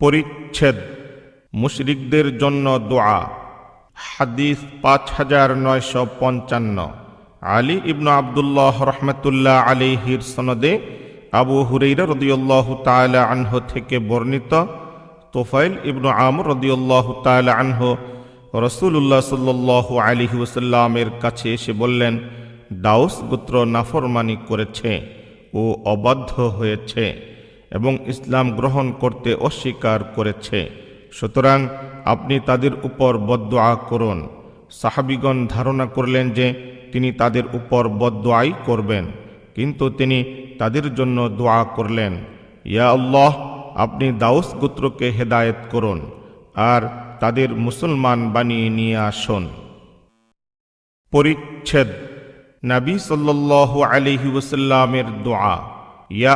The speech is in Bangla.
পরিচ্ছেদ মুশরিকদের জন্য দোয়া। হাদিস 5955। আলী ইবনু আবদুল্লাহ রহমতুল্লাহ আলাইহির সনদে আবু হুরাইরা রাদিয়াল্লাহু তাআলা আনহু থেকে বর্ণিত, তোফাইল ইবনু আমর রাদিয়াল্লাহু তাআলা আনহু রাসূলুল্লাহ সাল্লাল্লাহু আলাইহি ওয়াসাল্লামের কাছে এসে বললেন, দাউস গোত্র নাফরমানি করেছে ও অবাধ্য হয়েছে এবং ইসলাম গ্রহণ করতে অস্বীকার করেছে, সুতরাং আপনি তাদের উপর বদদুআ করুন। সাহাবীগণ ধারণা করলেন যে তিনি তাদের উপর বদদুআই করবেন, কিন্তু তিনি তাদের জন্য দোয়া করলেন, ইয়া আল্লাহ, আপনি দাউস গোত্রকে হেদায়েত করুন আর তাদের মুসলমান বানিয়ে নিয়ে আসুন। পরিচ্ছেদ নবী সাল্লাল্লাহু আলাইহি ওয়াসাল্লামের দোয়া। ইয়া